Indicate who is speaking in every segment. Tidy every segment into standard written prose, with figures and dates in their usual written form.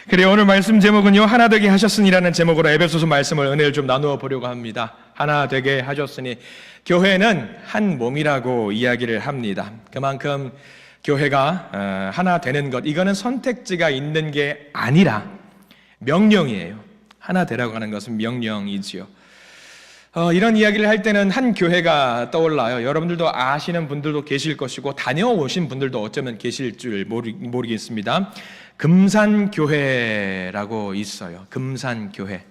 Speaker 1: 그래요. 오늘 말씀 제목은요, 하나 되게 하셨으니라는 제목으로 에베소서 말씀을 은혜를 좀 나누어 보려고 합니다. 하나 되게 하셨으니, 교회는 한 몸이라고 이야기를 합니다. 그만큼 교회가 하나 되는 것, 이거는 선택지가 있는 게 아니라 명령이에요. 하나 되라고 하는 것은 명령이지요. 이런 이야기를 할 때는 한 교회가 떠올라요. 여러분들도 아시는 분들도 계실 것이고 다녀오신 분들도 어쩌면 계실 줄 모르겠습니다. 금산교회라고 있어요. 금산교회.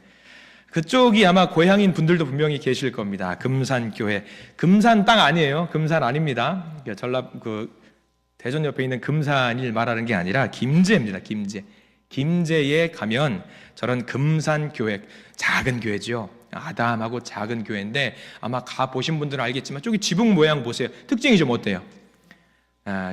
Speaker 1: 그쪽이 아마 고향인 분들도 분명히 계실 겁니다. 금산교회. 금산 땅 아니에요. 금산 아닙니다. 전라 대전 옆에 있는 금산을 말하는 게 아니라 김제입니다. 김제. 김제에 가면 저런 금산교회, 작은 교회죠. 아담하고 작은 교회인데 아마 가보신 분들은 알겠지만 저기 지붕 모양 보세요. 특징이 좀 어때요?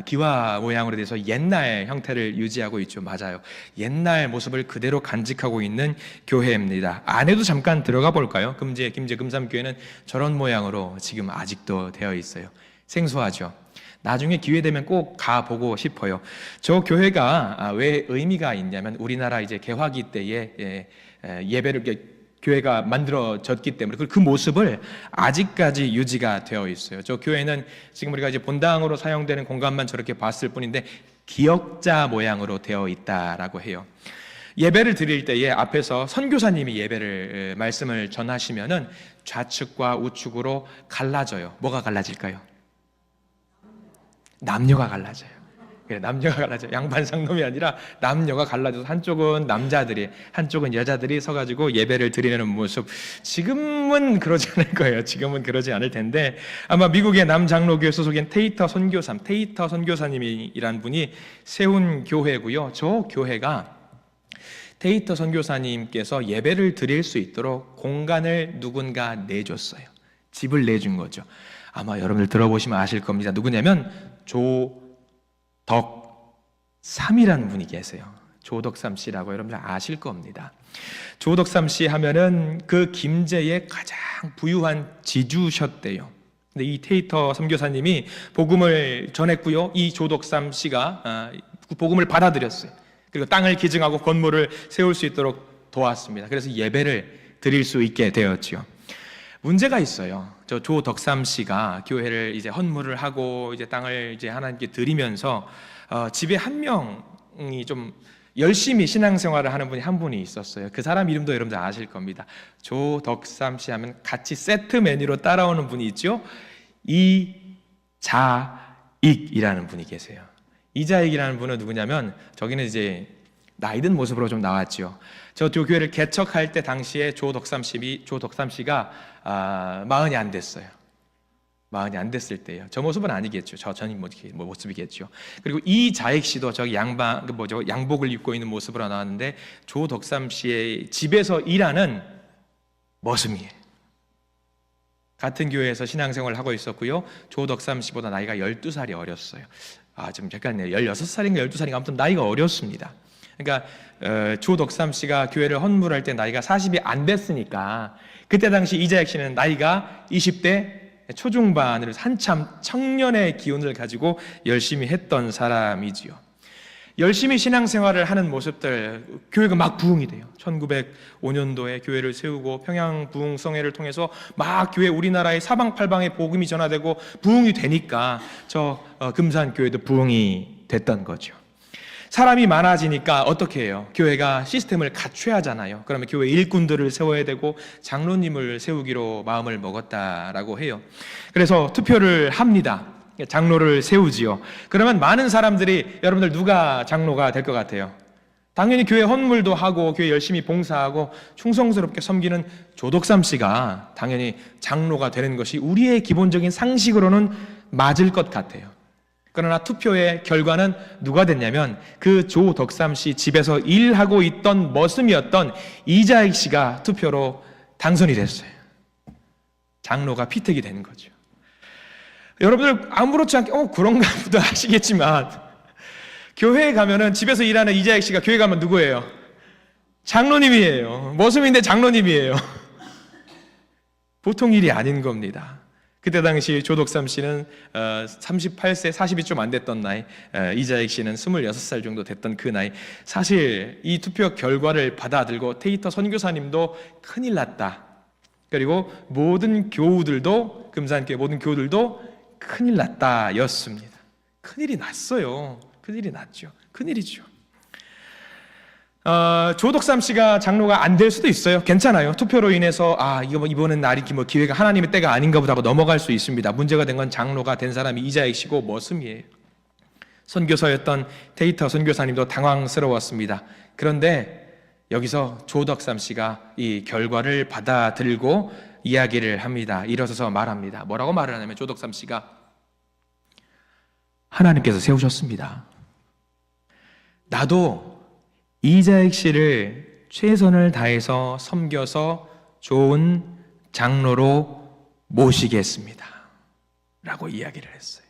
Speaker 1: 기와 모양으로 돼서 옛날 형태를 유지하고 있죠. 맞아요. 옛날 모습을 그대로 간직하고 있는 교회입니다. 안에도 잠깐 들어가 볼까요? 김제 금산교회는 저런 모양으로 지금 아직도 되어 있어요. 생소하죠. 나중에 기회 되면 꼭 가보고 싶어요. 저 교회가 왜 의미가 있냐면 우리나라 이제 개화기 때에 예배를 교회가 만들어졌기 때문에 그 모습을 아직까지 유지가 되어 있어요. 저 교회는 지금 우리가 이제 본당으로 사용되는 공간만 저렇게 봤을 뿐인데 기역자 모양으로 되어 있다라고 해요. 예배를 드릴 때에 앞에서 선교사님이 말씀을 전하시면은 좌측과 우측으로 갈라져요. 뭐가 갈라질까요? 남녀가 갈라져요. 그래, 남녀가 갈라져요. 양반상놈이 아니라 남녀가 갈라져서 한쪽은 남자들이, 한쪽은 여자들이 서가지고 예배를 드리는 모습. 지금은 그러지 않을 거예요. 지금은 그러지 않을 텐데 아마 미국의 남장로교회 소속인 테이터 선교사님이란 분이 세운 교회고요. 저 교회가 테이터 선교사님께서 예배를 드릴 수 있도록 공간을 누군가 내줬어요. 집을 내준 거죠. 아마 여러분들 들어보시면 아실 겁니다. 누구냐면 조덕삼이라는 분이 계세요. 조덕삼 씨라고 여러분들 아실 겁니다. 조덕삼 씨 하면은 그 김제의 가장 부유한 지주셨대요. 근데 이 테이터 선교사님이 복음을 전했고요. 이 조덕삼 씨가 복음을 받아들였어요. 그리고 땅을 기증하고 건물을 세울 수 있도록 도왔습니다. 그래서 예배를 드릴 수 있게 되었죠. 문제가 있어요. 저 조덕삼 씨가 교회를 이제 헌물을 하고 이제 땅을 이제 하나님께 드리면서 집에 한 명이 좀 열심히 신앙생활을 하는 분이 한 분이 있었어요. 그 사람 이름도 여러분들 아실 겁니다. 조덕삼 씨 하면 같이 세트 메뉴로 따라오는 분이 있죠. 이자익이라는 분이 계세요. 이자익이라는 분은 누구냐면 저기는 이제 나이 든 모습으로 좀 나왔죠. 저 교회를 개척할 때 당시에 조덕삼 씨가 40이 안 됐어요. 40이 안 됐을 때예요. 저 모습은 아니겠죠. 저는 모습이겠죠. 그리고 이자익 씨도 저기 양복을 입고 있는 모습으로 나왔는데 조덕삼 씨의 집에서 일하는 모습이에요. 같은 교회에서 신앙생활을 하고 있었고요. 조덕삼 씨보다 나이가 12살이 어렸어요. 좀 헷갈리네요. 16살인가 12살인가 아무튼 나이가 어렸습니다. 그러니까 조덕삼 씨가 교회를 헌물할 때 나이가 40이 안 됐으니까 그때 당시 이자익 씨는 나이가 20대 초중반으로 한참 청년의 기운을 가지고 열심히 했던 사람이지요. 열심히 신앙생활을 하는 모습들, 교회가 막 부흥이 돼요. 1905년도에 교회를 세우고 평양 부흥성회를 통해서 막 교회 우리나라의 사방팔방에 복음이 전화되고 부흥이 되니까 저 금산교회도 부흥이 됐던 거죠. 사람이 많아지니까 어떻게 해요? 교회가 시스템을 갖춰야 하잖아요. 그러면 교회 일꾼들을 세워야 되고 장로님을 세우기로 마음을 먹었다라고 해요. 그래서 투표를 합니다. 장로를 세우지요. 그러면 많은 사람들이 여러분들 누가 장로가 될 것 같아요? 당연히 교회 헌물도 하고 교회 열심히 봉사하고 충성스럽게 섬기는 조덕삼 씨가 당연히 장로가 되는 것이 우리의 기본적인 상식으로는 맞을 것 같아요. 그러나 투표의 결과는 누가 됐냐면 그 조덕삼 씨 집에서 일하고 있던 머슴이었던 이자익 씨가 투표로 당선이 됐어요. 장로가 피택이 된 거죠. 여러분들 아무렇지 않게 그런가 보다 하시겠지만 교회에 가면은 집에서 일하는 이자익 씨가 교회 가면 누구예요? 장로님이에요. 머슴인데 장로님이에요. 보통 일이 아닌 겁니다. 그때 당시 조덕삼 씨는 38세, 40이 좀 안 됐던 나이, 이자익 씨는 26살 정도 됐던 그 나이. 사실 이 투표 결과를 받아들고 테이터 선교사님도 큰일 났다. 그리고 모든 교우들도, 금산교회 모든 교우들도 큰일 났다 였습니다. 큰일이 났어요. 큰일이 났죠. 큰일이죠. 조덕삼 씨가 장로가 안 될 수도 있어요. 괜찮아요. 투표로 인해서 이번엔 날이 기회가 하나님의 때가 아닌가 보다 하고 넘어갈 수 있습니다. 문제가 된 건 장로가 된 사람이 이자익 씨고 머슴이에요. 선교사였던 테이터 선교사님도 당황스러웠습니다. 그런데 여기서 조덕삼 씨가 이 결과를 받아들고 이야기를 합니다. 일어서서 말합니다. 뭐라고 말을 하냐면 조덕삼 씨가 하나님께서 세우셨습니다. 나도 이자익 씨를 최선을 다해서 섬겨서 좋은 장로로 모시겠습니다. 라고 이야기를 했어요.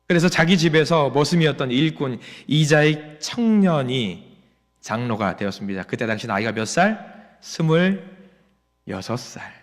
Speaker 1: 그래서 자기 집에서 머슴이었던 일꾼 이자익 청년이 장로가 되었습니다. 그때 당시 나이가 몇 살? 26살.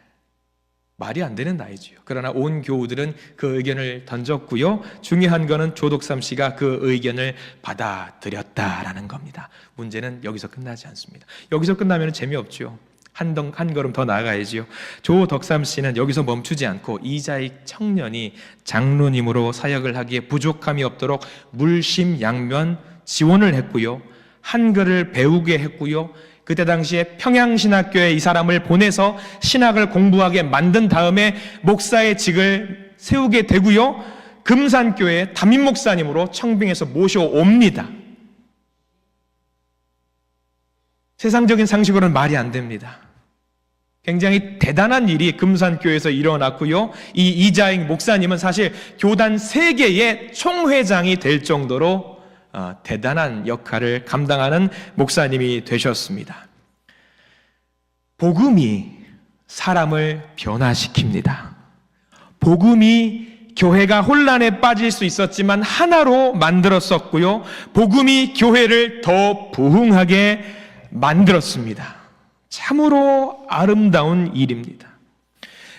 Speaker 1: 말이 안 되는 나이지요. 그러나 온 교우들은 그 의견을 던졌고요. 중요한 거는 조덕삼 씨가 그 의견을 받아들였다라는 겁니다. 문제는 여기서 끝나지 않습니다. 여기서 끝나면 재미없죠. 한 걸음 더 나아가야지요. 조덕삼 씨는 여기서 멈추지 않고 이자익 청년이 장로님으로 사역을 하기에 부족함이 없도록 물심양면 지원을 했고요. 한글을 배우게 했고요. 그때 당시에 평양신학교에 이 사람을 보내서 신학을 공부하게 만든 다음에 목사의 직을 세우게 되고요. 금산교회 담임 목사님으로 청빙해서 모셔옵니다. 세상적인 상식으로는 말이 안 됩니다. 굉장히 대단한 일이 금산교회에서 일어났고요. 이 이자익 목사님은 사실 교단 3개의 총회장이 될 정도로 대단한 역할을 감당하는 목사님이 되셨습니다. 복음이 사람을 변화시킵니다. 복음이 교회가 혼란에 빠질 수 있었지만 하나로 만들었었고요. 복음이 교회를 더 부흥하게 만들었습니다. 참으로 아름다운 일입니다.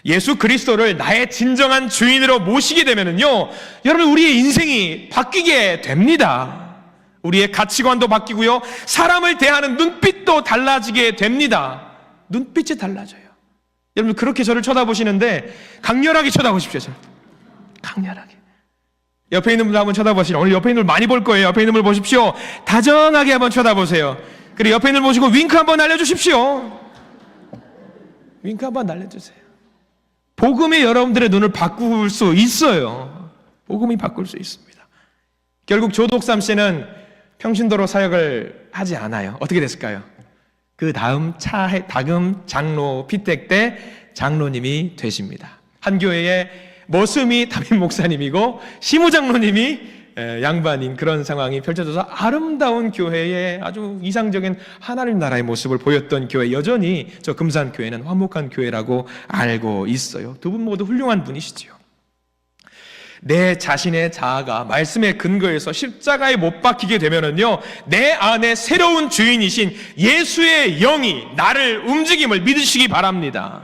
Speaker 1: 예수 그리스도를 나의 진정한 주인으로 모시게 되면은요, 여러분 우리의 인생이 바뀌게 됩니다. 우리의 가치관도 바뀌고요, 사람을 대하는 눈빛도 달라지게 됩니다. 눈빛이 달라져요. 여러분 그렇게 저를 쳐다보시는데 강렬하게 쳐다보십시오. 저를. 강렬하게. 옆에 있는 분들 한번 쳐다보시죠. 오늘 옆에 있는 분 많이 볼 거예요. 옆에 있는 분 보십시오. 다정하게 한번 쳐다보세요. 그리고 옆에 있는 분 보시고 윙크 한번 날려주십시오. 윙크 한번 날려주세요. 복음이 여러분들의 눈을 바꿀 수 있어요. 복음이 바꿀 수 있습니다. 결국 조덕삼 씨는 평신도로 사역을 하지 않아요. 어떻게 됐을까요? 그 다음 장로 피택 때 장로님이 되십니다. 한 교회에 머슴이 담임 목사님이고 시무장로님이 양반인 그런 상황이 펼쳐져서 아름다운 교회의 아주 이상적인 하나님 나라의 모습을 보였던 교회, 여전히 저 금산교회는 화목한 교회라고 알고 있어요. 두 분 모두 훌륭한 분이시지요. 내 자신의 자아가 말씀의 근거에서 십자가에 못 박히게 되면은요, 내 안에 새로운 주인이신 예수의 영이 나를 움직임을 믿으시기 바랍니다.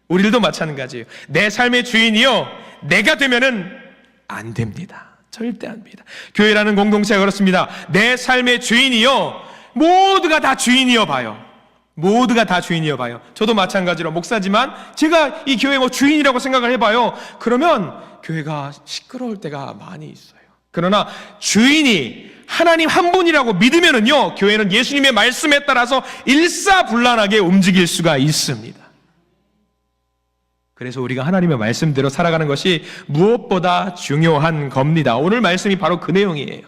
Speaker 1: 우리들도 마찬가지예요. 내 삶의 주인이요, 내가 되면은 안 됩니다. 절대 안 됩니다. 교회라는 공동체가 그렇습니다. 내 삶의 주인이요, 모두가 다 주인이어 봐요. 모두가 다 주인이어 봐요. 저도 마찬가지로 목사지만 제가 이 교회 주인이라고 생각을 해봐요. 그러면 교회가 시끄러울 때가 많이 있어요. 그러나 주인이 하나님 한 분이라고 믿으면은요, 교회는 예수님의 말씀에 따라서 일사불란하게 움직일 수가 있습니다. 그래서 우리가 하나님의 말씀대로 살아가는 것이 무엇보다 중요한 겁니다. 오늘 말씀이 바로 그 내용이에요.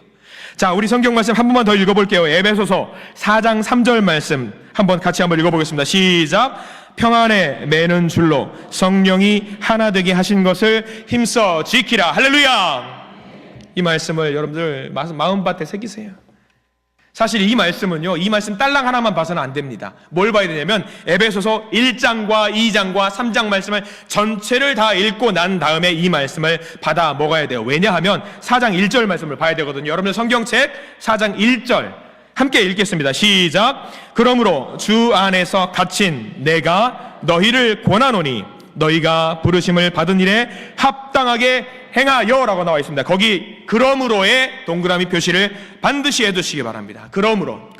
Speaker 1: 자, 우리 성경 말씀 한 번만 더 읽어볼게요. 에베소서 4장 3절 말씀 한번 같이 한번 읽어보겠습니다. 시작. 평안에 매는 줄로 성령이 하나 되게 하신 것을 힘써 지키라. 할렐루야. 이 말씀을 여러분들 마음밭에 새기세요. 사실 이 말씀은요, 이 말씀 딸랑 하나만 봐서는 안 됩니다. 뭘 봐야 되냐면 에베소서 1장과 2장과 3장 말씀을 전체를 다 읽고 난 다음에 이 말씀을 받아 먹어야 돼요. 왜냐하면 4장 1절 말씀을 봐야 되거든요. 여러분들 성경책 4장 1절 함께 읽겠습니다. 시작. 그러므로 주 안에서 갇힌 내가 너희를 권하노니 너희가 부르심을 받은 일에 합당하게 행하여 라고 나와 있습니다. 거기 그러므로의 동그라미 표시를 반드시 해두시기 바랍니다. 그러므로.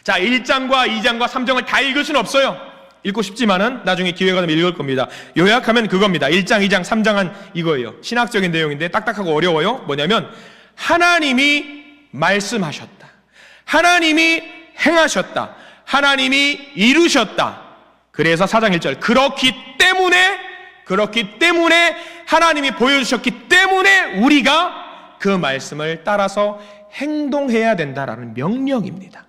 Speaker 1: 자, 1장과 2장과 3장을 다 읽을 수는 없어요. 읽고 싶지만은 나중에 기회가 되면 읽을 겁니다. 요약하면 그겁니다. 1장, 2장, 3장은 이거예요. 신학적인 내용인데 딱딱하고 어려워요. 뭐냐면 하나님이 말씀하셨다, 하나님이 행하셨다, 하나님이 이루셨다. 그래서 4장 1절 그렇기 때문에 하나님이 보여주셨기 때문에 우리가 그 말씀을 따라서 행동해야 된다라는 명령입니다.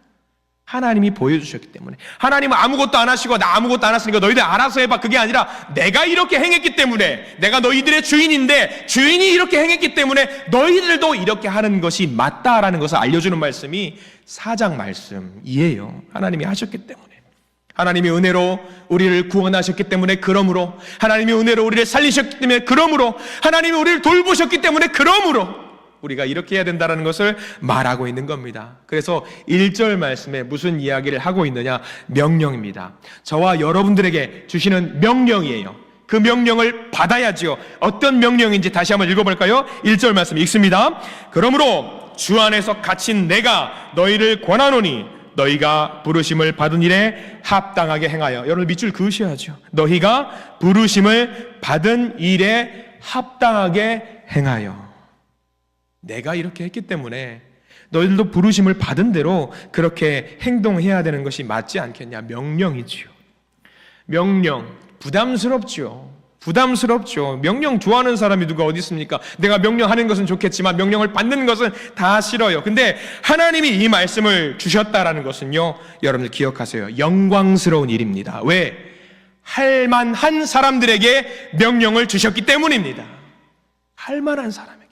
Speaker 1: 하나님이 보여주셨기 때문에. 하나님은 아무것도 안 하시고 나 아무것도 안 했으니까 너희들 알아서 해봐, 그게 아니라 내가 이렇게 행했기 때문에, 내가 너희들의 주인인데 주인이 이렇게 행했기 때문에 너희들도 이렇게 하는 것이 맞다라는 것을 알려주는 말씀이 4장 말씀이에요. 하나님이 하셨기 때문에. 하나님이 은혜로 우리를 구원하셨기 때문에, 그러므로 하나님이 은혜로 우리를 살리셨기 때문에, 그러므로 하나님이 우리를 돌보셨기 때문에, 그러므로 우리가 이렇게 해야 된다는 것을 말하고 있는 겁니다. 그래서 1절 말씀에 무슨 이야기를 하고 있느냐? 명령입니다. 저와 여러분들에게 주시는 명령이에요. 그 명령을 받아야지요. 어떤 명령인지 다시 한번 읽어볼까요? 1절 말씀 읽습니다. 그러므로 주 안에서 갇힌 내가 너희를 권하노니 너희가 부르심을 받은 일에 합당하게 행하여. 여러분 밑줄 그으셔야죠. 너희가 부르심을 받은 일에 합당하게 행하여. 내가 이렇게 했기 때문에 너희들도 부르심을 받은 대로 그렇게 행동해야 되는 것이 맞지 않겠냐? 명령이지요. 명령. 부담스럽죠. 명령 좋아하는 사람이 누가 어디 있습니까? 내가 명령하는 것은 좋겠지만 명령을 받는 것은 다 싫어요. 근데 하나님이 이 말씀을 주셨다라는 것은요, 여러분들 기억하세요. 영광스러운 일입니다. 왜? 할 만한 사람들에게 명령을 주셨기 때문입니다. 할 만한 사람에게.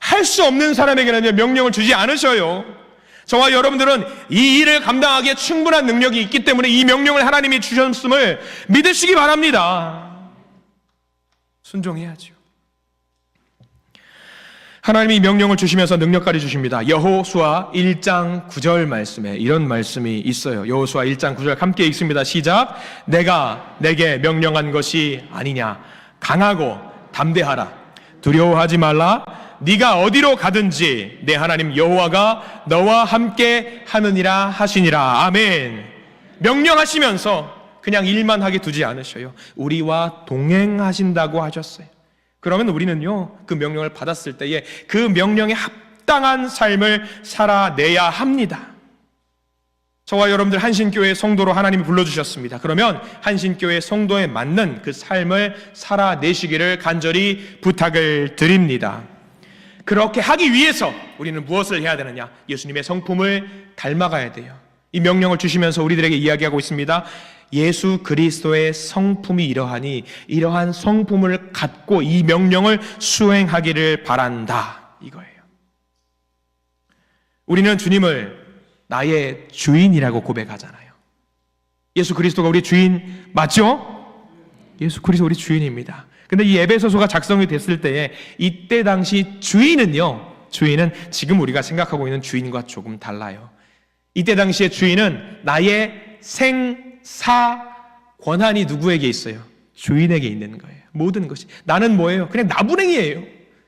Speaker 1: 할 수 없는 사람에게는 명령을 주지 않으셔요. 저와 여러분들은 이 일을 감당하기에 충분한 능력이 있기 때문에 이 명령을 하나님이 주셨음을 믿으시기 바랍니다. 순종해야죠. 하나님이 명령을 주시면서 능력까지 주십니다. 여호수아 1장 9절 말씀에 이런 말씀이 있어요. 여호수아 1장 9절 함께 읽습니다. 시작. 내가 내게 명령한 것이 아니냐? 강하고 담대하라. 두려워하지 말라. 네가 어디로 가든지 내 하나님 여호와가 너와 함께 하느니라 하시니라. 아멘. 명령하시면서 그냥 일만 하게 두지 않으셔요. 우리와 동행하신다고 하셨어요. 그러면 우리는요, 그 명령을 받았을 때에 그 명령에 합당한 삶을 살아내야 합니다. 저와 여러분들 한신교회 성도로 하나님이 불러주셨습니다. 그러면 한신교회 성도에 맞는 그 삶을 살아내시기를 간절히 부탁을 드립니다. 그렇게 하기 위해서 우리는 무엇을 해야 되느냐? 예수님의 성품을 닮아가야 돼요. 이 명령을 주시면서 우리들에게 이야기하고 있습니다. 예수 그리스도의 성품이 이러하니 이러한 성품을 갖고 이 명령을 수행하기를 바란다, 이거예요. 우리는 주님을 나의 주인이라고 고백하잖아요. 예수 그리스도가 우리 주인 맞죠? 예수 그리스도 우리 주인입니다. 근데 이 에베소서가 작성이 됐을 때에 이때 당시 주인은 지금 우리가 생각하고 있는 주인과 조금 달라요. 이때 당시의 주인은 나의 생사 권한이 누구에게 있어요? 주인에게 있는 거예요. 모든 것이. 나는 뭐예요? 그냥 나부랭이에요.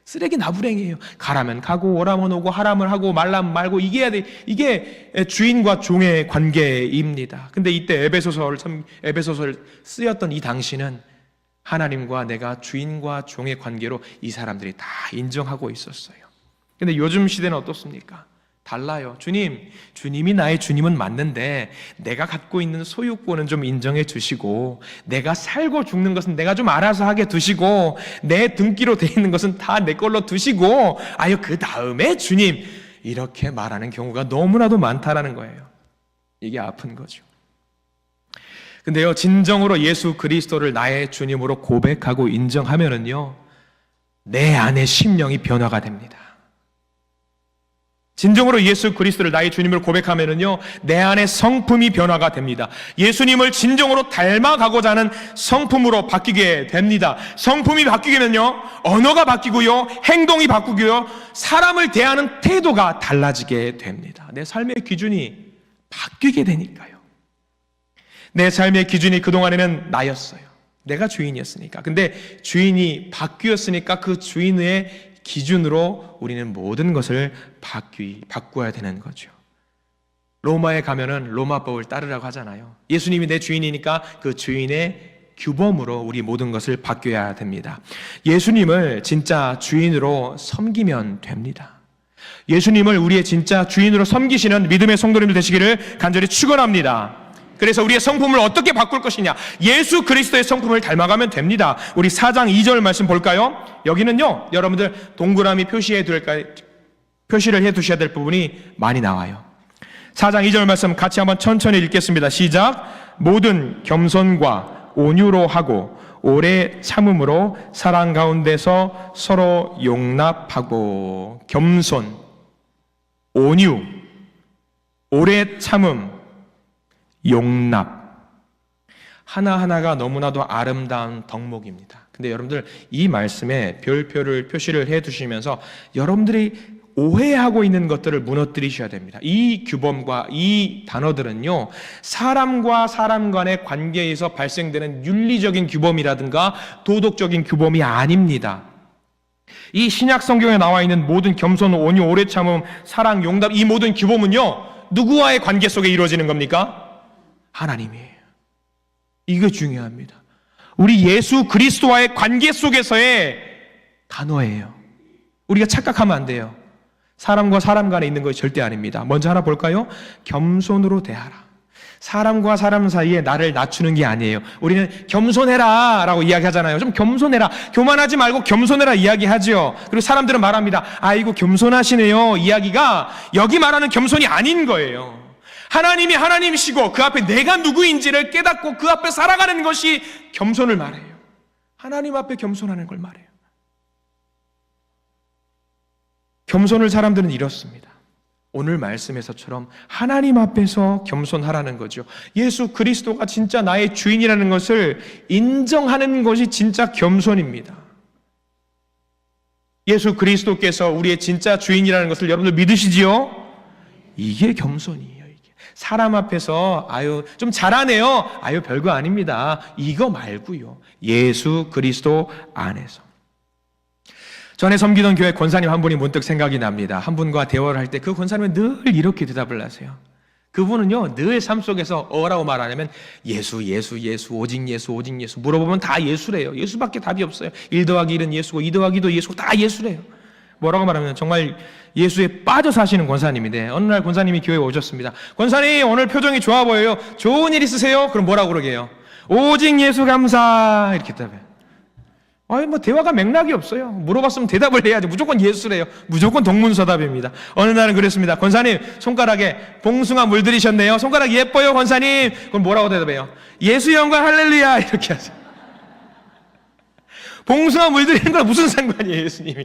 Speaker 1: 쓰레기 나부랭이에요. 가라면 가고 오라면 오고 하라면 하고 말라면 말고 이게 해야 돼. 이게 주인과 종의 관계입니다. 근데 이때 에베소서를 쓰였던 이 당시는 하나님과 내가 주인과 종의 관계로 이 사람들이 다 인정하고 있었어요. 근데 요즘 시대는 어떻습니까? 달라요. 주님이 나의 주님은 맞는데 내가 갖고 있는 소유권은 좀 인정해 주시고, 내가 살고 죽는 것은 내가 좀 알아서 하게 두시고, 내 등기로 돼 있는 것은 다 내 걸로 두시고, 그 다음에 주님, 이렇게 말하는 경우가 너무나도 많다라는 거예요. 이게 아픈 거죠. 근데요, 진정으로 예수 그리스도를 나의 주님으로 고백하고 인정하면은요, 내 안의 심령이 변화가 됩니다. 진정으로 예수 그리스도를 나의 주님으로 고백하면은요, 내 안의 성품이 변화가 됩니다. 예수님을 진정으로 닮아가고자 하는 성품으로 바뀌게 됩니다. 성품이 바뀌면요, 언어가 바뀌고요, 행동이 바뀌고요, 사람을 대하는 태도가 달라지게 됩니다. 내 삶의 기준이 바뀌게 되니까요. 내 삶의 기준이 그동안에는 나였어요. 내가 주인이었으니까. 근데 주인이 바뀌었으니까 그 주인의 기준으로 우리는 모든 것을 바꾸어야 되는 거죠. 로마에 가면은 로마법을 따르라고 하잖아요. 예수님이 내 주인이니까 그 주인의 규범으로 우리 모든 것을 바뀌어야 됩니다. 예수님을 진짜 주인으로 섬기면 됩니다. 예수님을 우리의 진짜 주인으로 섬기시는 믿음의 성도님들 되시기를 간절히 축원합니다. 그래서 우리의 성품을 어떻게 바꿀 것이냐? 예수 그리스도의 성품을 닮아가면 됩니다. 우리 4장 2절 말씀 볼까요? 여기는요, 여러분들 동그라미 표시를 해두셔야 될 부분이 많이 나와요. 4장 2절 말씀 같이 한번 천천히 읽겠습니다. 시작. 모든 겸손과 온유로 하고 오래 참음으로 사랑 가운데서 서로 용납하고. 겸손, 온유, 오래 참음, 용납. 하나하나가 너무나도 아름다운 덕목입니다. 근데 여러분들 이 말씀에 별표를 표시를 해 두시면서 여러분들이 오해하고 있는 것들을 무너뜨리셔야 됩니다. 이 규범과 이 단어들은요, 사람과 사람 간의 관계에서 발생되는 윤리적인 규범이라든가 도덕적인 규범이 아닙니다. 이 신약 성경에 나와 있는 모든 겸손, 온유, 오래 참음, 사랑, 용납, 이 모든 규범은요, 누구와의 관계 속에 이루어지는 겁니까? 하나님이에요. 이게 중요합니다. 우리 예수 그리스도와의 관계 속에서의 단어예요. 우리가 착각하면 안 돼요. 사람과 사람 간에 있는 것이 절대 아닙니다. 먼저 하나 볼까요? 겸손으로 대하라. 사람과 사람 사이에 나를 낮추는 게 아니에요. 우리는 겸손해라 라고 이야기하잖아요. 좀 겸손해라. 교만하지 말고 겸손해라 이야기하죠. 그리고 사람들은 말합니다. 아이고 겸손하시네요. 이야기가 여기 말하는 겸손이 아닌 거예요. 하나님이 하나님이시고 그 앞에 내가 누구인지를 깨닫고 그 앞에 살아가는 것이 겸손을 말해요. 하나님 앞에 겸손하는 걸 말해요. 겸손을 사람들은 잃었습니다. 오늘 말씀에서처럼 하나님 앞에서 겸손하라는 거죠. 예수 그리스도가 진짜 나의 주인이라는 것을 인정하는 것이 진짜 겸손입니다. 예수 그리스도께서 우리의 진짜 주인이라는 것을 여러분들 믿으시지요? 이게 겸손이에요. 이게. 사람 앞에서 아유 좀 잘하네요. 아유 별거 아닙니다. 이거 말고요. 예수 그리스도 안에서. 전에 섬기던 교회 권사님 한 분이 문득 생각이 납니다. 한 분과 대화를 할 때 그 권사님은 늘 이렇게 대답을 하세요. 그분은요 늘 삶 속에서 뭐라고 말하냐면 예수 오직 예수 물어보면 다 예수래요. 예수밖에 답이 없어요. 1 더하기 1은 예수고 2 더하기 2도 예수고 다 예수래요. 뭐라고 말하면 정말 예수에 빠져 사시는 권사님인데 어느 날 권사님이 교회에 오셨습니다. 권사님 오늘 표정이 좋아 보여요. 좋은 일 있으세요? 그럼 뭐라고 그러게요? 오직 예수 감사 이렇게 답해요. 아니 뭐 대화가 맥락이 없어요. 물어봤으면 대답을 해야지. 무조건 예수래요. 무조건 동문서답입니다. 어느 날은 그랬습니다. 권사님 손가락에 봉숭아 물들이셨네요. 손가락 예뻐요 권사님. 그럼 뭐라고 대답해요? 예수 영광 할렐루야 이렇게 하세요. 봉숭아 물들이는 거랑 무슨 상관이에요 예수님이.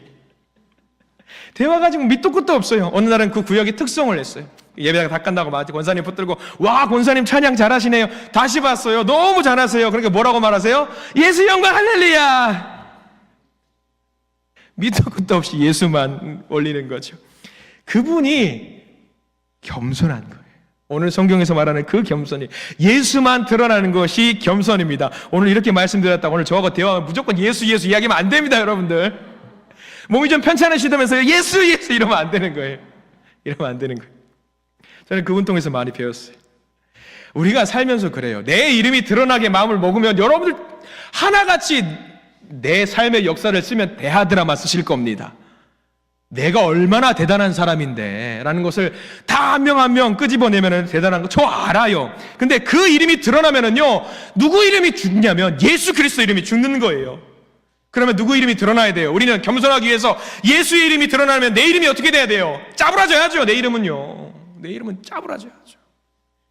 Speaker 1: 대화가 지금 밑도 끝도 없어요. 어느 날은 그 구역이 특성을 냈어요. 예배가 다 끝나고 마치 권사님 붙들고 와 권사님 찬양 잘하시네요. 다시 봤어요. 너무 잘하세요. 그러니까 뭐라고 말하세요? 예수 영광 할렐루야. 밑도 끝도 없이 예수만 올리는 거죠. 그분이 겸손한 거예요. 오늘 성경에서 말하는 그 겸손이 예수만 드러나는 것이 겸손입니다. 오늘 이렇게 말씀드렸다고 오늘 저하고 대화하면 무조건 예수 이야기하면 안 됩니다 여러분들. 몸이 좀 편찮으시다면서요 예수 이러면 안 되는 거예요. 이러면 안 되는 거예요. 저는 그분 통해서 많이 배웠어요. 우리가 살면서 그래요. 내 이름이 드러나게 마음을 먹으면 여러분들 하나같이 내 삶의 역사를 쓰면 대하드라마 쓰실 겁니다. 내가 얼마나 대단한 사람인데 라는 것을 다 한 명 한 명 끄집어내면 대단한 거 저 알아요. 근데 그 이름이 드러나면은요 누구 이름이 죽냐면 예수 그리스도 이름이 죽는 거예요. 그러면 누구 이름이 드러나야 돼요? 우리는 겸손하기 위해서 예수의 이름이 드러나면 내 이름이 어떻게 돼야 돼요? 짜부라져야죠. 내 이름은요. 내 이름은 짜부라져야죠.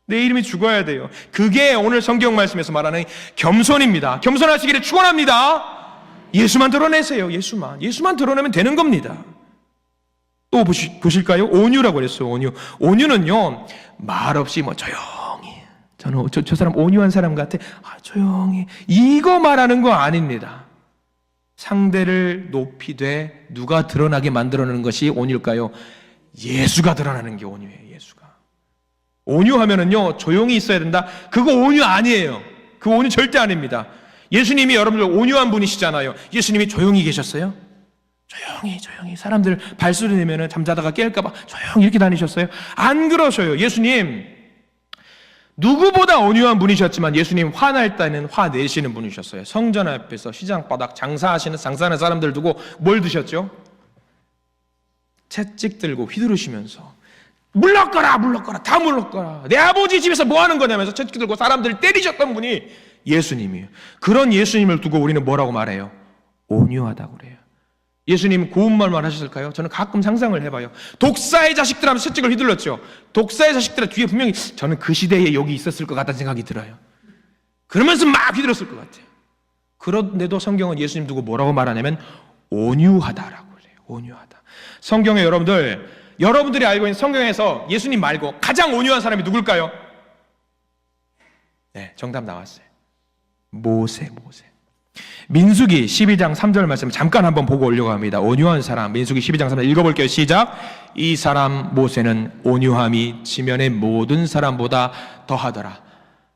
Speaker 1: 내 이름이 죽어야 돼요. 그게 오늘 성경 말씀에서 말하는 겸손입니다. 겸손하시기를 축원합니다. 예수만 드러내세요. 예수만 드러내면 되는 겁니다. 또 보실까요? 온유라고 그랬어요. 온유는요 말없이 뭐 조용히 저는 저 사람 온유한 사람 같아. 조용히 이거 말하는 거 아닙니다. 상대를 높이되 누가 드러나게 만들어내는 것이 온유일까요? 예수가 드러나는 게 온유예요. 예수가. 온유하면은요, 조용히 있어야 된다. 그거 온유 아니에요. 그거 온유 절대 아닙니다. 예수님이 여러분들 온유한 분이시잖아요. 예수님이 조용히 계셨어요? 조용히 사람들 발소리 내면은 잠자다가 깰까봐 조용히 이렇게 다니셨어요? 안 그러셔요. 예수님 누구보다 온유한 분이셨지만 예수님 화날 때는 화내시는 분이셨어요. 성전 앞에서 시장바닥 장사하는 사람들 두고 뭘 드셨죠? 채찍 들고 휘두르시면서 물러거라 다 물러거라, 내 아버지 집에서 뭐 하는 거냐면서 채찍 들고 사람들을 때리셨던 분이 예수님이에요. 그런 예수님을 두고 우리는 뭐라고 말해요? 온유하다고 그래요. 예수님 고운 말만 하셨을까요? 저는 가끔 상상을 해봐요. 독사의 자식들 하면서 채찍을 휘둘렀죠. 독사의 자식들 뒤에 분명히 저는 그 시대에 여기 있었을 것 같다는 생각이 들어요. 그러면서 막 휘둘렀을 것 같아요. 그런데도 성경은 예수님 두고 뭐라고 말하냐면 온유하다라고 그래요. 온유하다. 성경에 여러분들이 알고 있는 성경에서 예수님 말고 가장 온유한 사람이 누굴까요? 네, 정답 나왔어요. 모세. 민수기 12장 3절 말씀 잠깐 한번 보고 오려고 합니다. 온유한 사람, 민수기 12장 3절 읽어볼게요. 시작. 이 사람 모세는 온유함이 지면의 모든 사람보다 더하더라.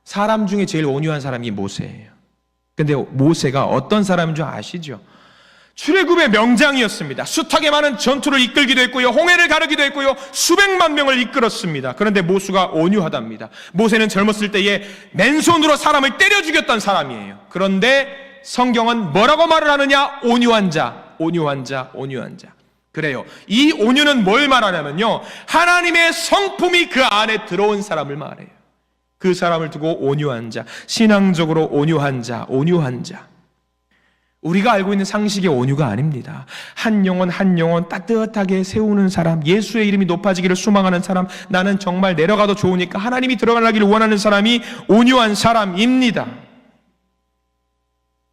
Speaker 1: 사람 중에 제일 온유한 사람이 모세예요. 근데 모세가 어떤 사람인 줄 아시죠? 출애굽의 명장이었습니다. 숱하게 많은 전투를 이끌기도 했고요, 홍해를 가르기도 했고요, 수백만 명을 이끌었습니다. 그런데 모세가 온유하답니다. 모세는 젊었을 때에 맨손으로 사람을 때려 죽였던 사람이에요. 그런데 성경은 뭐라고 말을 하느냐? 온유한 자. 그래요. 이 온유는 뭘 말하냐면요, 하나님의 성품이 그 안에 들어온 사람을 말해요. 그 사람을 두고 온유한 자, 신앙적으로 온유한 자. 우리가 알고 있는 상식의 온유가 아닙니다. 한 영혼 따뜻하게 세우는 사람, 예수의 이름이 높아지기를 소망하는 사람, 나는 정말 내려가도 좋으니까 하나님이 들어가기를 원하는 사람이 온유한 사람입니다.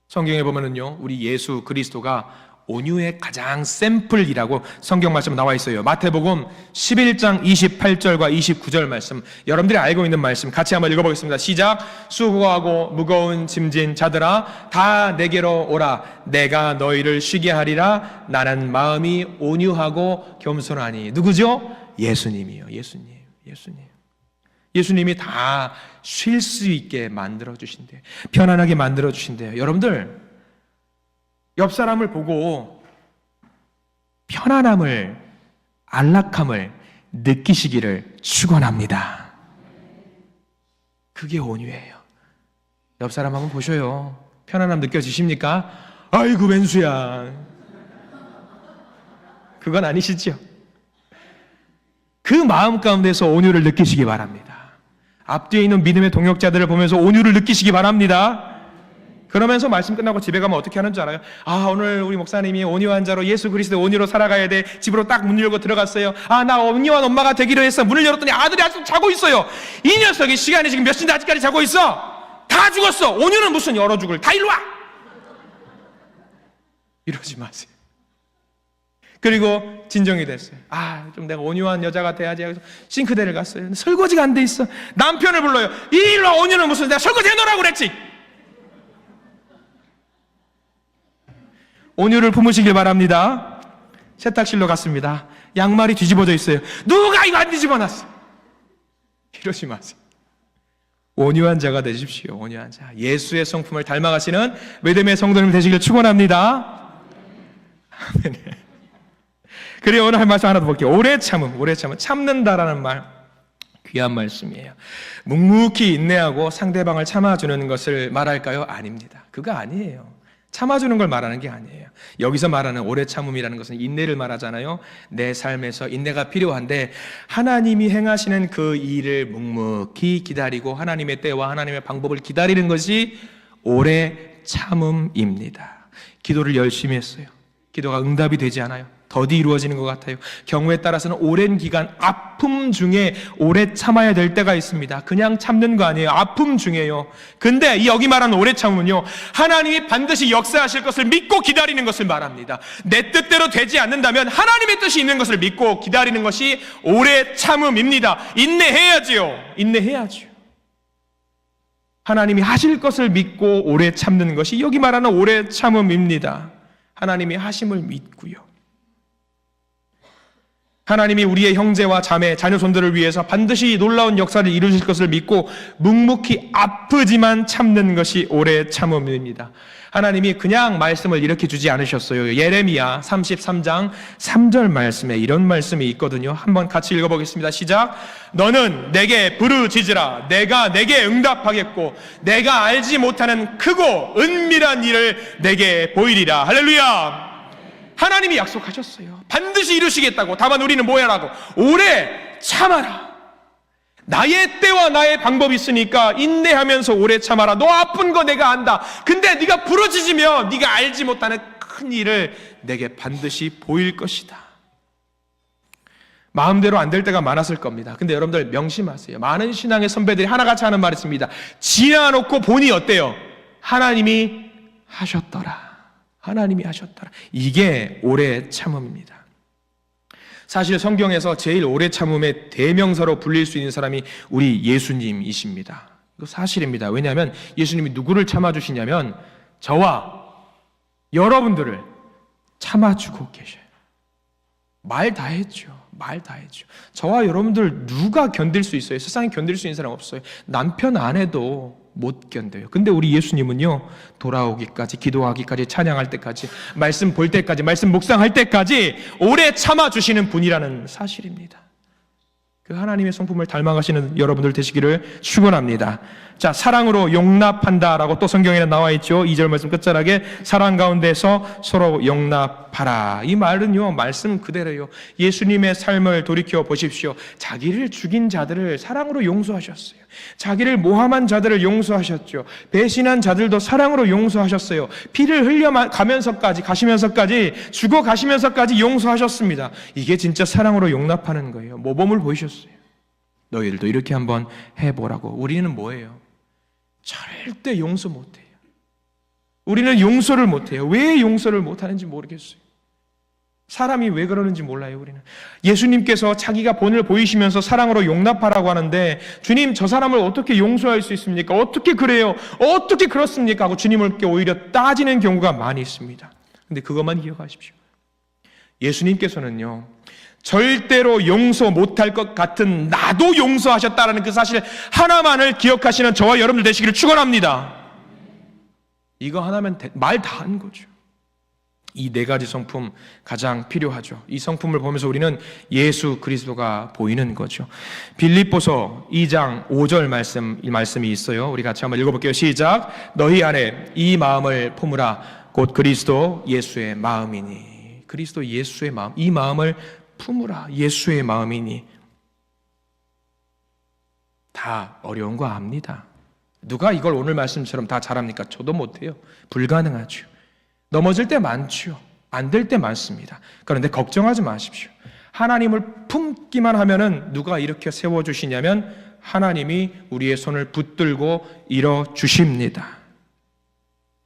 Speaker 1: 성경에 보면은요, 우리 예수 그리스도가 온유의 가장 샘플이라고 성경 말씀 나와 있어요. 마태복음 11장 28절과 29절 말씀, 여러분들이 알고 있는 말씀 같이 한번 읽어보겠습니다. 시작. 수고하고 무거운 짐진 자들아 다 내게로 오라. 내가 너희를 쉬게 하리라. 나는 마음이 온유하고 겸손하니. 누구죠? 예수님이요. 예수님이 다 쉴 수 있게 만들어주신대요. 편안하게 만들어주신대요. 여러분들, 옆 사람을 보고 편안함을, 안락함을 느끼시기를 축원합니다. 그게 온유예요. 옆 사람 한번 보셔요. 편안함 느껴지십니까? 아이고 왼수야. 그건 아니시죠? 그 마음 가운데서 온유를 느끼시기 바랍니다. 앞뒤에 있는 믿음의 동역자들을 보면서 온유를 느끼시기 바랍니다. 그러면서 말씀 끝나고 집에 가면 어떻게 하는 줄 알아요? 오늘 우리 목사님이 온유한 자로 예수 그리스도의 온유로 살아가야 돼. 집으로 딱 문 열고 들어갔어요. 나 온유한 엄마가 되기로 했어. 문을 열었더니 아들이 아직도 자고 있어요. 이 녀석이 시간이 지금 몇 시인데 아직까지 자고 있어? 다 죽었어. 온유는 무슨 열어 죽을. 다 일로 와. 이러지 마세요. 그리고 진정이 됐어요. 좀 내가 온유한 여자가 돼야지 해서 싱크대를 갔어요. 설거지가 안 돼 있어. 남편을 불러요. 일로 와. 온유는 무슨, 내가 설거지 해놓으라고 그랬지. 온유를 품으시길 바랍니다. 세탁실로 갔습니다. 양말이 뒤집어져 있어요. 누가 이거 안 뒤집어놨어? 이러지 마세요. 온유한 자가 되십시오. 온유한 자. 예수의 성품을 닮아가시는 믿음의 성도님 되시길 축원합니다. 아멘. 그리고 오늘 할 말씀 하나 더 볼게요. 오래 참음. 참는다라는 말, 귀한 말씀이에요. 묵묵히 인내하고 상대방을 참아주는 것을 말할까요? 아닙니다. 그거 아니에요. 참아주는 걸 말하는 게 아니에요. 여기서 말하는 오래 참음이라는 것은 인내를 말하잖아요. 내 삶에서 인내가 필요한데 하나님이 행하시는 그 일을 묵묵히 기다리고 하나님의 때와 하나님의 방법을 기다리는 것이 오래 참음입니다. 기도를 열심히 했어요. 기도가 응답이 되지 않아요. 더디 이루어지는 것 같아요. 경우에 따라서는 오랜 기간 아픔 중에 오래 참아야 될 때가 있습니다. 그냥 참는 거 아니에요. 아픔 중에요. 근데 여기 말하는 오래 참음은요, 하나님이 반드시 역사하실 것을 믿고 기다리는 것을 말합니다. 내 뜻대로 되지 않는다면 하나님의 뜻이 있는 것을 믿고 기다리는 것이 오래 참음입니다. 인내해야지요. 하나님이 하실 것을 믿고 오래 참는 것이 여기 말하는 오래 참음입니다. 하나님이 하심을 믿고요. 하나님이 우리의 형제와 자매, 자녀손들을 위해서 반드시 놀라운 역사를 이루실 것을 믿고 묵묵히 아프지만 참는 것이 오래 참음입니다. 하나님이 그냥 말씀을 이렇게 주지 않으셨어요. 예레미야 33장 3절 말씀에 이런 말씀이 있거든요. 한번 같이 읽어보겠습니다. 시작. 너는 내게 부르짖으라. 내가 내게 응답하겠고 내가 알지 못하는 크고 은밀한 일을 내게 보이리라. 할렐루야. 하나님이 약속하셨어요. 반드시 이루시겠다고. 다만 우리는 뭐 해라고? 오래 참아라. 나의 때와 나의 방법이 있으니까 인내하면서 오래 참아라. 너 아픈 거 내가 안다. 근데 네가 부러지면 네가 알지 못하는 큰 일을 내게 반드시 보일 것이다. 마음대로 안 될 때가 많았을 겁니다. 근데 여러분들 명심하세요. 많은 신앙의 선배들이 하나같이 하는 말이 있습니다. 지나놓고 보니 어때요? 하나님이 하셨더라. 하나님이 하셨더라. 이게 오래 참음입니다. 사실 성경에서 제일 오래 참음의 대명사로 불릴 수 있는 사람이 우리 예수님이십니다. 이거 사실입니다. 왜냐하면 예수님이 누구를 참아주시냐면 저와 여러분들을 참아주고 계셔요. 말 다 했죠. 말 다 했죠. 저와 여러분들 누가 견딜 수 있어요? 세상에 견딜 수 있는 사람 없어요. 남편 아내도 못 견뎌요. 근데 우리 예수님은요, 돌아오기까지, 기도하기까지, 찬양할 때까지, 말씀 볼 때까지, 말씀 묵상할 때까지 오래 참아주시는 분이라는 사실입니다. 그 하나님의 성품을 닮아가시는 여러분들 되시기를 축원합니다. 자, 사랑으로 용납한다라고 또 성경에는 나와 있죠. 2절 말씀 끝자락에 사랑 가운데서 서로 용납하라. 이 말은요, 말씀 그대로요. 예수님의 삶을 돌이켜 보십시오. 자기를 죽인 자들을 사랑으로 용서하셨어요. 자기를 모함한 자들을 용서하셨죠. 배신한 자들도 사랑으로 용서하셨어요. 피를 흘려 가시면서까지 죽어 가시면서까지 용서하셨습니다. 이게 진짜 사랑으로 용납하는 거예요. 모범을 보이셨어요. 너희들도 이렇게 한번 해보라고. 우리는 뭐예요? 절대 용서 못해요. 우리는 용서를 못해요. 왜 용서를 못하는지 모르겠어요. 사람이 왜 그러는지 몰라요. 우리는 예수님께서 자기가 본을 보이시면서 사랑으로 용납하라고 하는데, 주님 저 사람을 어떻게 용서할 수 있습니까? 어떻게 그래요? 어떻게 그렇습니까? 하고 주님을 오히려 따지는 경우가 많이 있습니다. 근데 그것만 기억하십시오. 예수님께서는요, 절대로 용서 못할 것 같은 나도 용서하셨다라는 그 사실 하나만을 기억하시는 저와 여러분들 되시기를 축원합니다. 이거 하나면 말 다 한 거죠. 이 네 가지 성품 가장 필요하죠. 이 성품을 보면서 우리는 예수 그리스도가 보이는 거죠. 빌립보서 2장 5절 말씀이 있어요. 우리 같이 한번 읽어볼게요. 시작. 너희 안에 이 마음을 품으라. 곧 그리스도 예수의 마음이니. 그리스도 예수의 마음. 이 마음을 품으라. 예수의 마음이니. 다 어려운 거 압니다. 누가 이걸 오늘 말씀처럼 다 잘합니까? 저도 못해요. 불가능하죠. 넘어질 때 많죠. 안 될 때 많습니다. 그런데 걱정하지 마십시오. 하나님을 품기만 하면은 누가 이렇게 세워주시냐면 하나님이 우리의 손을 붙들고 일어주십니다.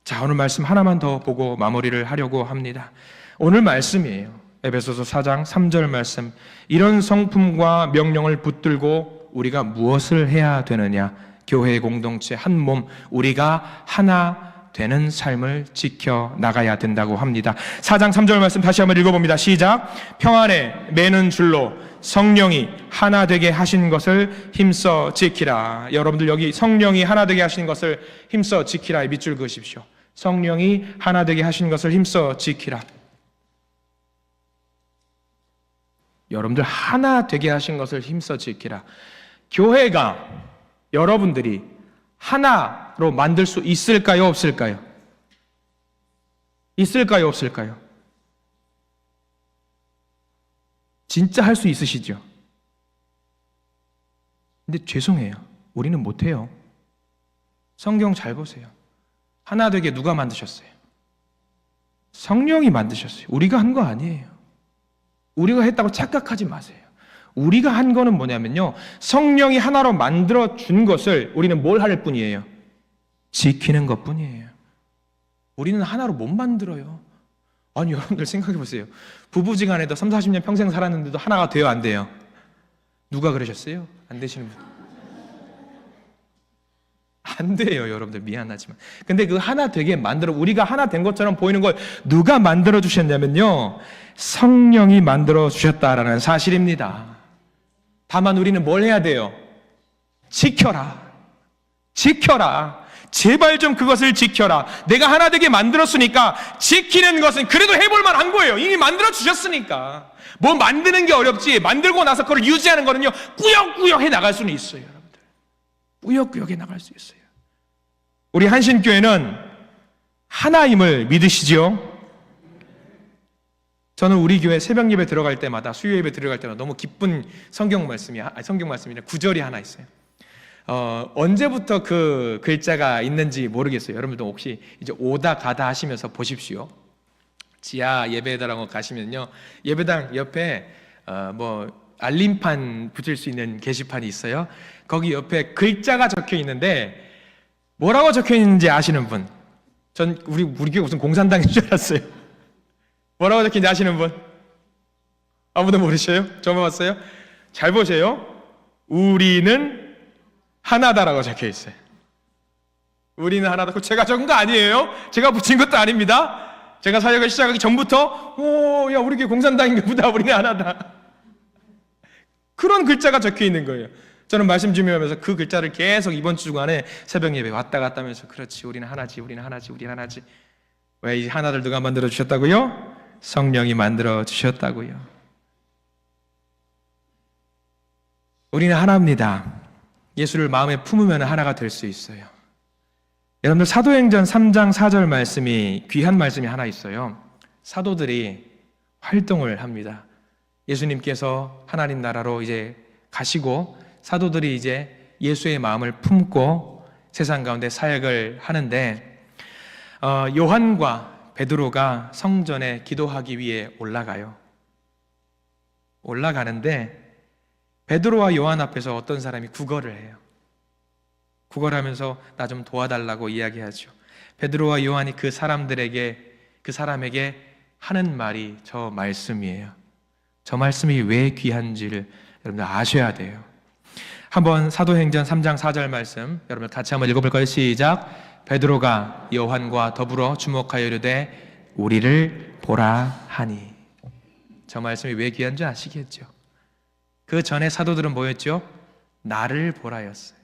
Speaker 1: 자, 오늘 말씀 하나만 더 보고 마무리를 하려고 합니다. 오늘 말씀이에요. 에베소서 4장 3절 말씀. 이런 성품과 명령을 붙들고 우리가 무엇을 해야 되느냐? 교회 공동체 한 몸, 우리가 하나 되는 삶을 지켜 나가야 된다고 합니다. 4장 3절 말씀 다시 한번 읽어봅니다. 시작. 평안에 매는 줄로 성령이 하나 되게 하신 것을 힘써 지키라. 여러분들 여기 성령이 하나 되게 하신 것을 힘써 지키라에 밑줄 그으십시오. 성령이 하나 되게 하신 것을 힘써 지키라. 여러분들 하나 되게 하신 것을 힘써 지키라. 교회가 여러분들이 하나로 만들 수 있을까요? 없을까요? 있을까요? 없을까요? 진짜 할 수 있으시죠? 근데 죄송해요. 우리는 못해요. 성경 잘 보세요. 하나 되게 누가 만드셨어요? 성령이 만드셨어요. 우리가 한 거 아니에요. 우리가 했다고 착각하지 마세요. 우리가 한 거는 뭐냐면요, 성령이 하나로 만들어 준 것을 우리는 뭘 할 뿐이에요? 지키는 것 뿐이에요. 우리는 하나로 못 만들어요. 아니, 여러분들 생각해 보세요. 부부지간에도 30, 40년 평생 살았는데도 하나가 돼요, 안 돼요? 누가 그러셨어요? 안 되시는 분? 안 돼요, 여러분들. 미안하지만. 근데 그 하나 되게 우리가 하나 된 것처럼 보이는 걸 누가 만들어 주셨냐면요, 성령이 만들어 주셨다라는 사실입니다. 다만 우리는 뭘 해야 돼요? 지켜라. 지켜라. 제발 좀 그것을 지켜라. 내가 하나 되게 만들었으니까 지키는 것은 그래도 해볼 만한 거예요. 이미 만들어 주셨으니까. 뭐 만드는 게 어렵지, 만들고 나서 그걸 유지하는 거는요, 꾸역꾸역 해 나갈 수는 있어요, 여러분들. 꾸역꾸역 해 나갈 수 있어요. 우리 한신교회는 하나임을 믿으시죠? 저는 우리 교회 새벽 예배 들어갈 때마다, 수요 예배 들어갈 때마다 너무 기쁜 성경 말씀이라 구절이 하나 있어요. 언제부터 그 글자가 있는지 모르겠어요. 여러분도 혹시 이제 오다 가다 하시면서 보십시오. 지하 예배당으로 가시면요, 예배당 옆에 알림판 붙일 수 있는 게시판이 있어요. 거기 옆에 글자가 적혀 있는데 뭐라고 적혀 있는지 아시는 분? 전 우리 교회 무슨 공산당인 줄 알았어요. 뭐라고 적혀 있는지 아시는 분? 아무도 모르셔요? 저만 봤어요? 잘 보세요. 우리는 하나다라고 적혀 있어요. 우리는 하나다. 제가 적은 거 아니에요. 제가 붙인 것도 아닙니다. 제가 사역을 시작하기 전부터 야, 우리 교회 공산당인가 보다. 우리는 하나다. 그런 글자가 적혀 있는 거예요. 저는 말씀 준비하면서 그 글자를 계속 이번 주간에 새벽 예배 왔다 갔다 하면서, 그렇지, 우리는 하나지, 우리는 하나지, 우리는 하나지. 왜 이 하나를 누가 만들어 주셨다고요? 성령이 만들어 주셨다고요. 우리는 하나입니다. 예수를 마음에 품으면 하나가 될 수 있어요. 여러분들, 사도행전 3장 4절 말씀이, 귀한 말씀이 하나 있어요. 사도들이 활동을 합니다. 예수님께서 하나님 나라로 이제 가시고 사도들이 이제 예수의 마음을 품고 세상 가운데 사역을 하는데, 요한과 베드로가 성전에 기도하기 위해 올라가는데 베드로와 요한 앞에서 어떤 사람이 구걸을 해요. 구걸하면서 나 좀 도와달라고 이야기하죠. 베드로와 요한이 그 사람에게 하는 말이 저 말씀이에요. 저 말씀이 왜 귀한지를 여러분들 아셔야 돼요. 한번 사도행전 3장 4절 말씀 여러분 같이 한번 읽어볼까요? 시작. 베드로가 요한과 더불어 주목하여 이르되 우리를 보라 하니. 저 말씀이 왜 귀한지 아시겠죠? 그 전에 사도들은 뭐였죠? 나를 보라였어요.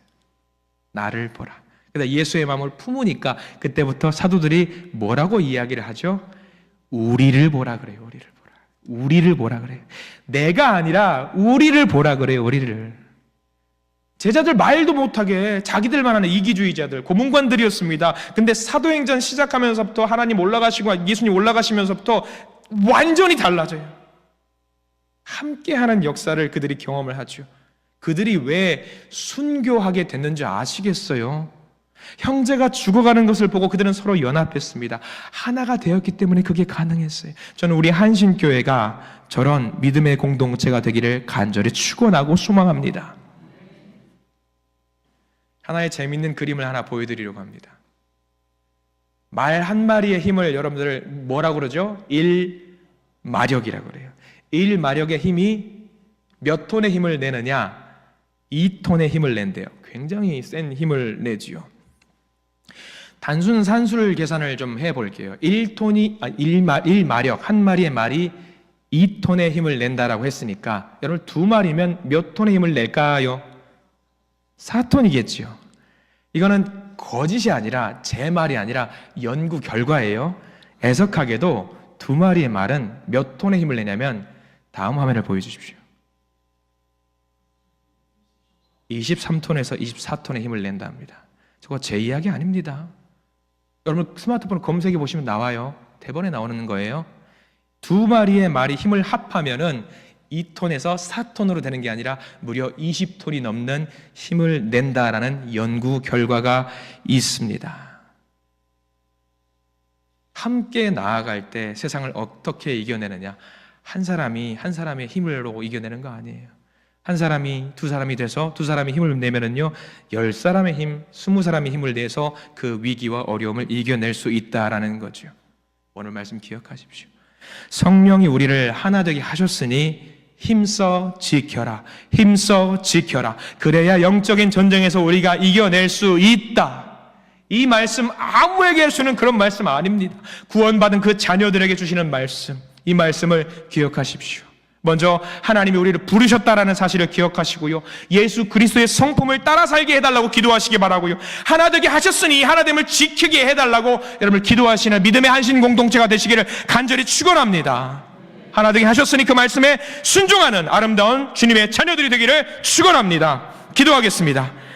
Speaker 1: 나를 보라. 그러니까 예수의 마음을 품으니까 그때부터 사도들이 뭐라고 이야기를 하죠? 우리를 보라 그래요. 우리를 보라 그래요. 내가 아니라 우리를 보라 그래요. 우리를. 제자들 말도 못하게 자기들만 하는 이기주의자들, 고문관들이었습니다. 근데 사도행전 시작하면서부터 하나님 올라가시고 예수님 올라가시면서부터 완전히 달라져요. 함께하는 역사를 그들이 경험을 하죠. 그들이 왜 순교하게 됐는지 아시겠어요? 형제가 죽어가는 것을 보고 그들은 서로 연합했습니다. 하나가 되었기 때문에 그게 가능했어요. 저는 우리 한신교회가 저런 믿음의 공동체가 되기를 간절히 축원하고 소망합니다. 하나의 재밌는 그림을 하나 보여드리려고 합니다. 말 한 마리의 힘을 여러분들 뭐라고 그러죠? 1마력이라고 그래요. 1마력의 힘이 몇 톤의 힘을 내느냐? 2톤의 힘을 낸대요. 굉장히 센 힘을 내지요. 단순 산술 계산을 좀 해볼게요. 1마력, 한 마리의 말이 2톤의 힘을 낸다라고 했으니까 여러분 2마리면 몇 톤의 힘을 낼까요? 4톤이겠지요. 이거는 거짓이 아니라 제 말이 아니라 연구 결과예요. 애석하게도 2마리의 말은 몇 톤의 힘을 내냐면 다음 화면을 보여주십시오. 23톤에서 24톤의 힘을 낸다 합니다. 저거 제 이야기 아닙니다. 여러분 스마트폰 검색해 보시면 나와요. 대본에 나오는 거예요. 2마리의 말이 힘을 합하면은 2톤에서 4톤으로 되는 게 아니라 무려 20톤이 넘는 힘을 낸다라는 연구 결과가 있습니다. 함께 나아갈 때 세상을 어떻게 이겨내느냐? 한 사람의 힘으로 이겨내는 거 아니에요. 한 사람이 두 사람이 돼서 두 사람이 힘을 내면은요 10사람의 힘, 20사람의 힘을 내서 그 위기와 어려움을 이겨낼 수 있다라는 거죠. 오늘 말씀 기억하십시오. 성령이 우리를 하나 되게 하셨으니 힘써 지켜라. 힘써 지켜라. 그래야 영적인 전쟁에서 우리가 이겨낼 수 있다. 이 말씀 아무에게 주는 그런 말씀 아닙니다. 구원받은 그 자녀들에게 주시는 말씀, 이 말씀을 기억하십시오. 먼저 하나님이 우리를 부르셨다라는 사실을 기억하시고요, 예수 그리스도의 성품을 따라 살게 해달라고 기도하시기 바라고요, 하나 되게 하셨으니 하나됨을 지키게 해달라고 여러분 기도하시는 믿음의 한신 공동체가 되시기를 간절히 축원합니다. 하나 되게 하셨으니 그 말씀에 순종하는 아름다운 주님의 자녀들이 되기를 축원합니다. 기도하겠습니다.